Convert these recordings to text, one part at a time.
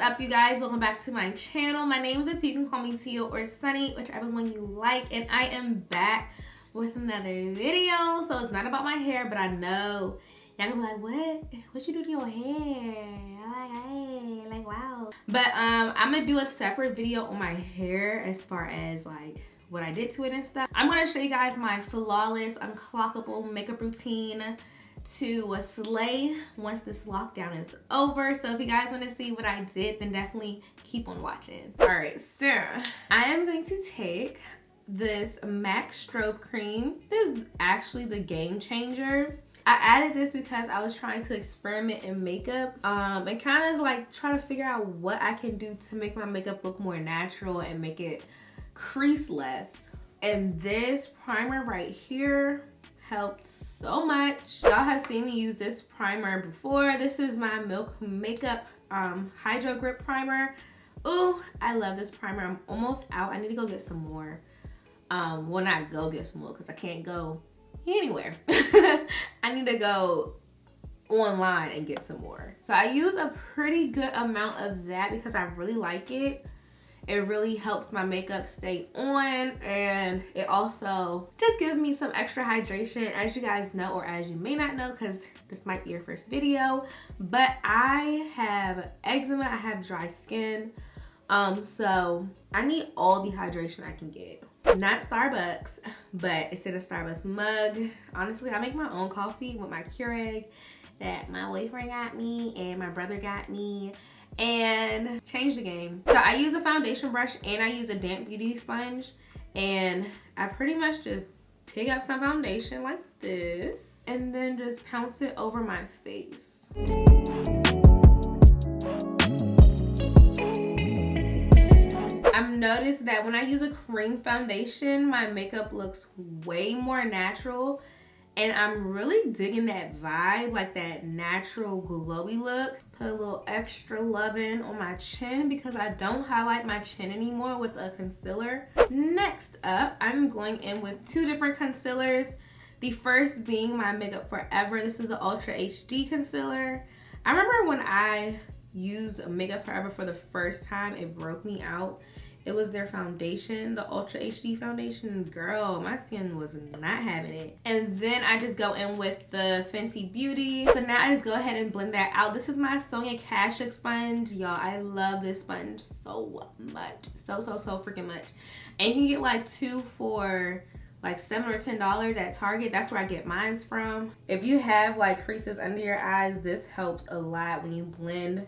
up, you guys? Welcome back to my channel. My name is Tia. You can call me Tia or Sunny, whichever one you like, and I am back with another video. So it's not about my hair, but I know y'all gonna be like, what you do to your hair? I'm like, hey, like, wow. But I'm gonna do a separate video on my hair as far as like what I did to it and stuff. I'm gonna show you guys my flawless, unclockable makeup routine to slay once this lockdown is over. So if you guys want to see what I did, then definitely keep on watching. All right, so I am going to take this MAC strobe cream. This is actually the game changer. I added this because I was trying to experiment in makeup and kind of like try to figure out what I can do to make my makeup look more natural and make it crease less. And this primer right here helped so much. Y'all have seen me use this primer before. This is my Milk Makeup Hydro Grip Primer. Oh, I love this primer. I'm almost out. I need to go get some more. Well, not go get some more because I can't go anywhere. I need to go online and get some more. So I use a pretty good amount of that because I really like it. It really helps my makeup stay on, and it also just gives me some extra hydration, as you guys know, or as you may not know, because this might be your first video. But I have eczema, I have dry skin, so I need all the hydration I can get. Not Starbucks, but it's in a Starbucks mug. Honestly, I make my own coffee with my Keurig that my boyfriend got me and my brother got me, and changed the game. So I use a foundation brush and I use a damp beauty sponge, and I pretty much just pick up some foundation like this and then just pounce it over my face. I've noticed that when I use a cream foundation, my makeup looks way more natural. And I'm really digging that vibe, like that natural glowy look. Put a little extra loving on my chin because I don't highlight my chin anymore with a concealer. Next up, I'm going in with two different concealers. The first being my Makeup Forever. This is the Ultra HD concealer. I remember when I used Makeup Forever for the first time, it broke me out. It was their foundation, the Ultra HD foundation. Girl, my skin was not having it. And then I just go in with the Fenty Beauty. So now I just go ahead and blend that out. This is my Sonia Kashuk sponge. Y'all, I love this sponge so much. So freaking much. And you can get like two for like $7 or $10 at Target. That's where I get mine from. If you have like creases under your eyes, this helps a lot when you blend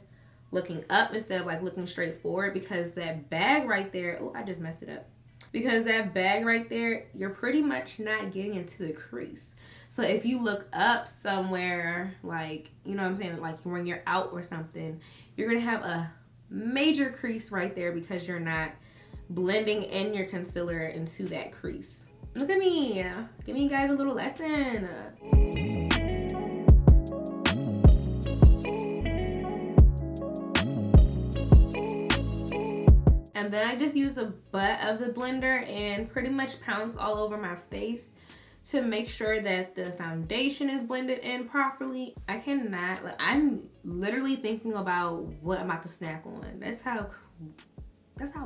looking up instead of like looking straight forward, because that bag right there, oh, I just messed it up. Because that bag right there, you're pretty much not getting into the crease. So if you look up somewhere, like, you know what I'm saying, like when you're out or something, you're gonna have a major crease right there because you're not blending in your concealer into that crease. Look at me, giving you guys a little lesson. And then I just use the butt of the blender and pretty much pounce all over my face to make sure that the foundation is blended in properly. I cannot, like, I'm literally thinking about what I'm about to snack on. That's how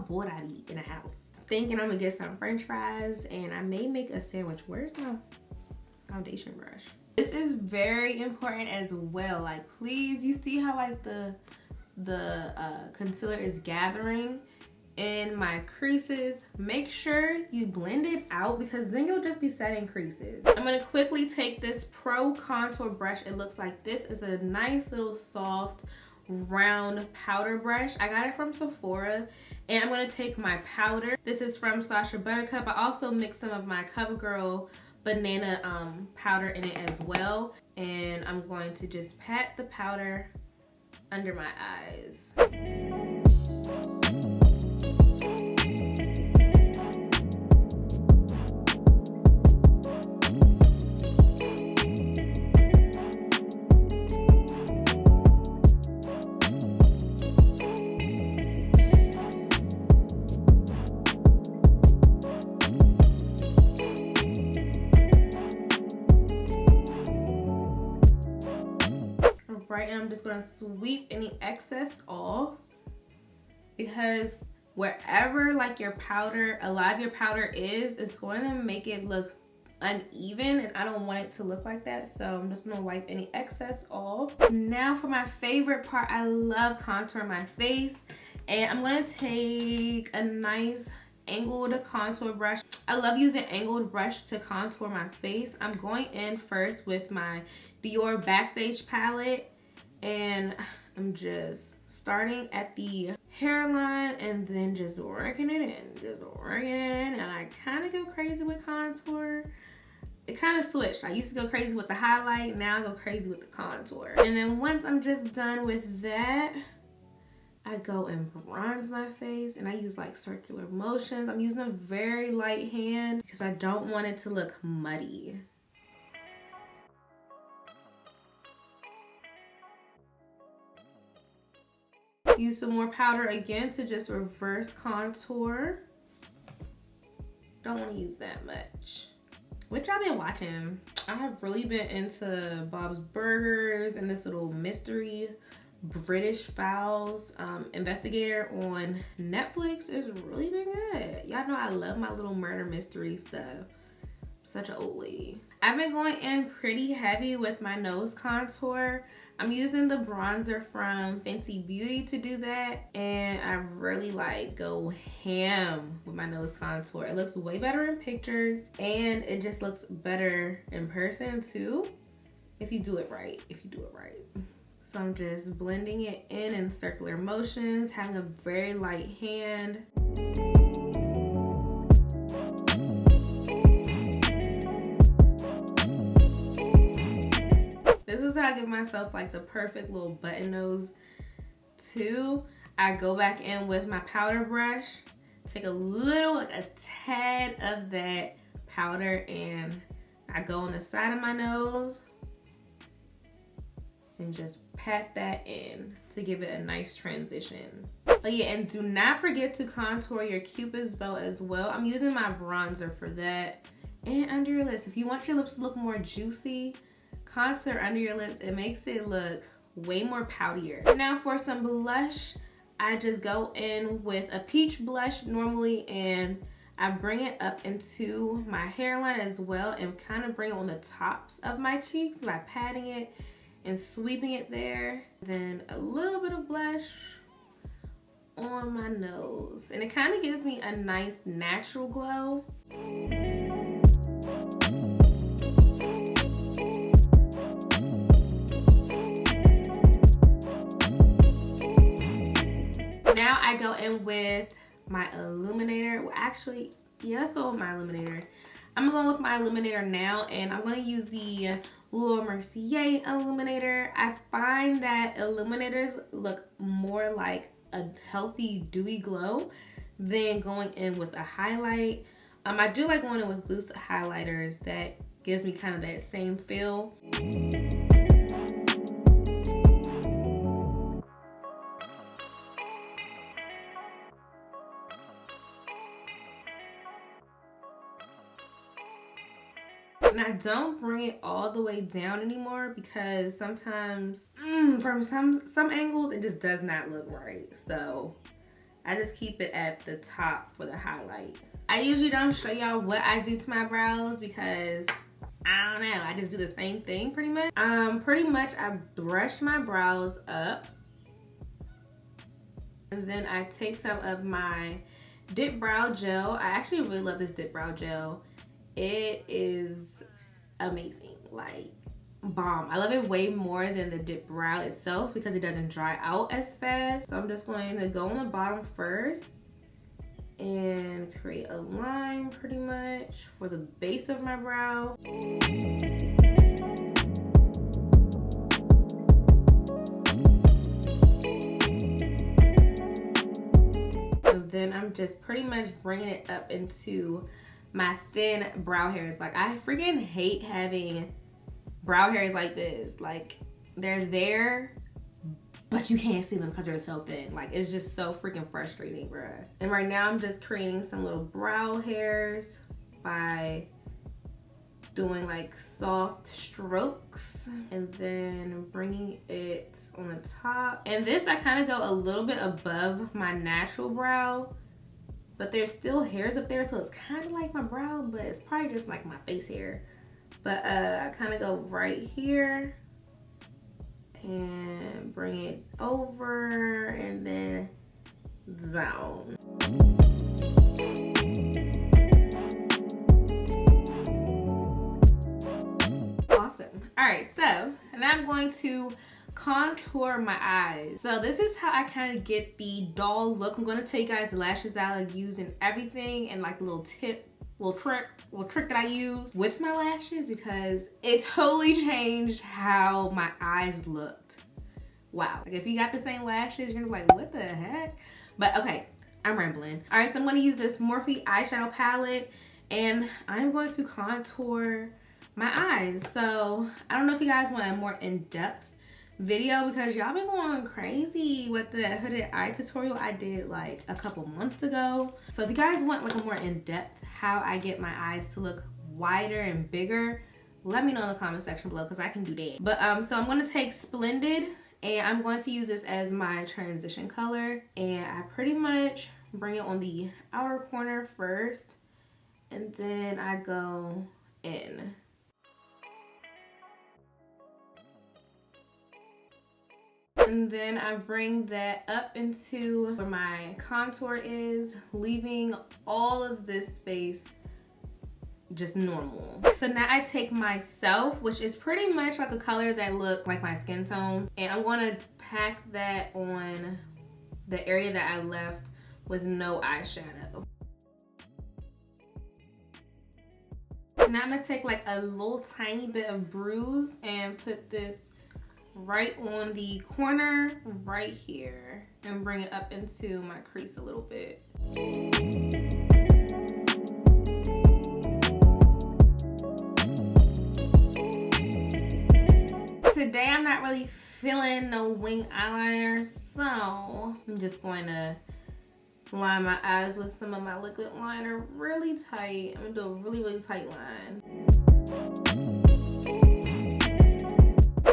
bored I be in a house. Thinking I'm gonna get some french fries and I may make a sandwich. Where's my foundation brush? This is very important as well. Like, please, you see how like the concealer is gathering in my creases? Make sure you blend it out because then you'll just be setting creases. I'm gonna quickly take this Pro Contour brush. It looks like this. Is a nice little soft round powder brush. I got it from Sephora, and I'm gonna take my powder. This is from Sacha Buttercup. I also mixed some of my CoverGirl banana powder in it as well, and I'm going to just pat the powder under my eyes. Right, and I'm just gonna sweep any excess off. because wherever like your powder, a lot of your powder is, it's going to make it look uneven, and I don't want it to look like that. So I'm just gonna wipe any excess off. Now for my favorite part, I love contouring my face, and I'm gonna take a nice angled contour brush. I love using angled brush to contour my face. I'm going in first with my Dior Backstage palette, and I'm just starting at the hairline and then just working it in, and I kind of go crazy with contour. It kind of switched. I used to go crazy with the highlight, now I go crazy with the contour. And then once I'm just done with that, I go and bronze my face, and I use like circular motions. I'm using a very light hand because I don't want it to look muddy. Use some more powder again to just reverse contour. Don't want to use that much. What y'all been watching? I have really been into Bob's Burgers and this little mystery British Files investigator on Netflix. It's really been good. Y'all know I love my little murder mystery stuff. Such an old lady. I've been going in pretty heavy with my nose contour. I'm using the bronzer from Fenty Beauty to do that, and I really like go ham with my nose contour. It looks way better in pictures, and it just looks better in person too if you do it right. So I'm just blending it in circular motions, having a very light hand. This is how I give myself like the perfect little button nose too. I go back in with my powder brush, take a little, like a tad of that powder, and I go on the side of my nose and just pat that in to give it a nice transition. But yeah, and do not forget to contour your Cupid's bow as well. I'm using my bronzer for that. And under your lips, if you want your lips to look more juicy, contour under your lips. It makes it look way more poutier. Now for some blush, I just go in with a peach blush normally, and I bring it up into my hairline as well, and kind of bring it on the tops of my cheeks by patting it and sweeping it there. Then a little bit of blush on my nose, and it kind of gives me a nice natural glow. Now I go in with my illuminator. Well, actually, yeah, let's go with my illuminator. I'm going with my illuminator now, and I'm going to use the Laura Mercier illuminator. I find that illuminators look more like a healthy dewy glow than going in with a highlight. I do like going in with loose highlighters. That gives me kind of that same feel. And I don't bring it all the way down anymore because sometimes from some angles it just does not look right. So I just keep it at the top for the highlight. I usually don't show y'all what I do to my brows because I don't know, I just do the same thing pretty much. I brush my brows up, and then I take some of my dip brow gel. I actually really love this dip brow gel. It is amazing, like bomb. I love it way more than the dip brow itself because it doesn't dry out as fast. So I'm just going to go on the bottom first and create a line pretty much for the base of my brow. And then I'm just pretty much bringing it up into my thin brow hairs. Like, I freaking hate having brow hairs like this. Like, they're there, but you can't see them because they're so thin. Like, it's just so freaking frustrating, bruh. And right now I'm just creating some little brow hairs by doing like soft strokes and then bringing it on the top. And this, I kind of go a little bit above my natural brow, but there's still hairs up there, so it's kind of like my brow, but it's probably just like my face hair. But I kind of go right here and bring it over and then down. Awesome. All right, so now I'm going to contour my eyes. So this is how I kind of get the doll look. I'm going to tell you guys the lashes that I like use and everything, and like the little trick that I use with my lashes, because it totally changed how my eyes looked. Wow. Like if you got the same lashes, you're gonna be like, what the heck? But okay, I'm rambling. All right, so I'm gonna use this Morphe eyeshadow palette and I'm going to contour my eyes. So I don't know if you guys want a more in-depth video, because y'all been going crazy with the hooded eye tutorial I did like a couple months ago. So if you guys want like a more in-depth how I get my eyes to look wider and bigger, let me know in the comment section below, because I can do that. But so I'm going to take Splendid and I'm going to use this as my transition color, and I pretty much bring it on the outer corner first and then I go in. And then I bring that up into where my contour is, leaving all of this space just normal. So now I take my Self, which is pretty much like a color that looks like my skin tone, and I want to pack that on the area that I left with no eyeshadow. Now I'm going to take like a little tiny bit of bruise and put this right on the corner right here and bring it up into my crease a little bit. Today I'm not really feeling no wing eyeliner, so I'm just going to line my eyes with some of my liquid liner really tight. I'm gonna do a really tight line.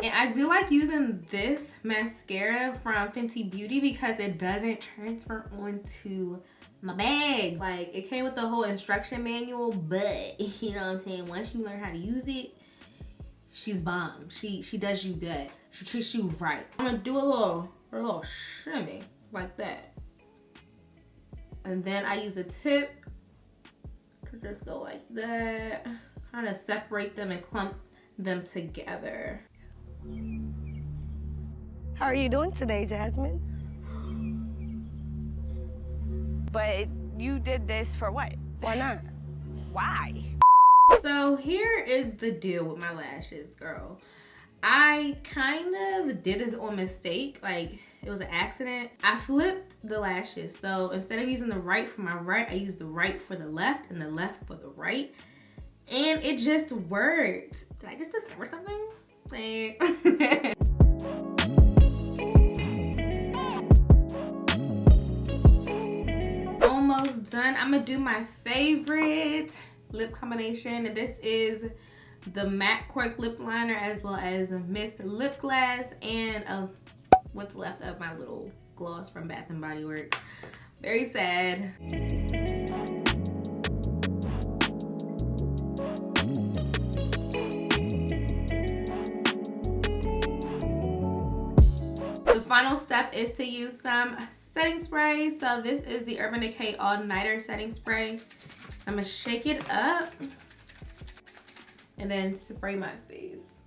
And I do like using this mascara from Fenty Beauty because it doesn't transfer onto my bag. Like, it came with the whole instruction manual, but you know what I'm saying, once you learn how to use it, she's bomb. She does you good. She treats you right. I'm gonna do a little shimmy like that. And then I use a tip to just go like that. Kind of separate them and clump them together. How are you doing today, Jasmine? But you did this for what? Why not? Why? So here is the deal with my lashes, girl. I kind of did this on mistake. Like, it was an accident. I flipped the lashes. So instead of using the right for my right, I used the right for the left and the left for the right. And it just worked. Did I just discover something? Like... Almost done. I'm gonna do my favorite lip combination, and this is the matte cork lip liner as well as Myth lip gloss and what's left of my little gloss from Bath and Body Works. Very sad. The final step is to use some setting spray. So this is the Urban Decay All Nighter setting spray. I'm gonna shake it up and then spray my face.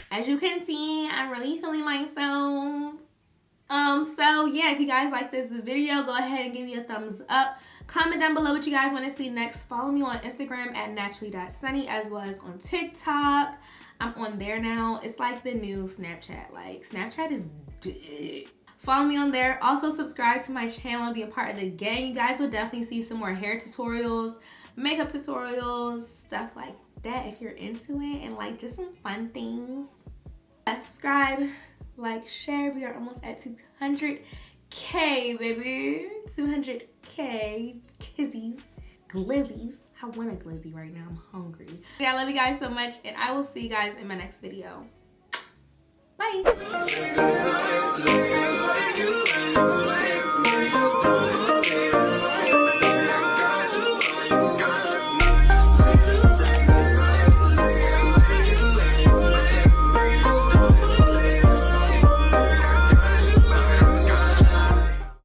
As you can see, I'm really feeling myself. So yeah, if you guys like this video, go ahead and give me a thumbs up. Comment down below what you guys want to see next. Follow me on Instagram at naturally.sunny, as well as on TikTok. I'm on there now. It's like the new Snapchat. Like, Snapchat is dead. Follow me on there. Also subscribe to my channel and be a part of the gang. You guys will definitely see some more hair tutorials, makeup tutorials, stuff like that if you're into it, and like just some fun things. Subscribe, like, share. We are almost at 200 200K, baby. 200K. Kizzies. Glizzies. I want a glizzy right now. I'm hungry. Yeah, I love you guys so much, and I will see you guys in my next video. Bye.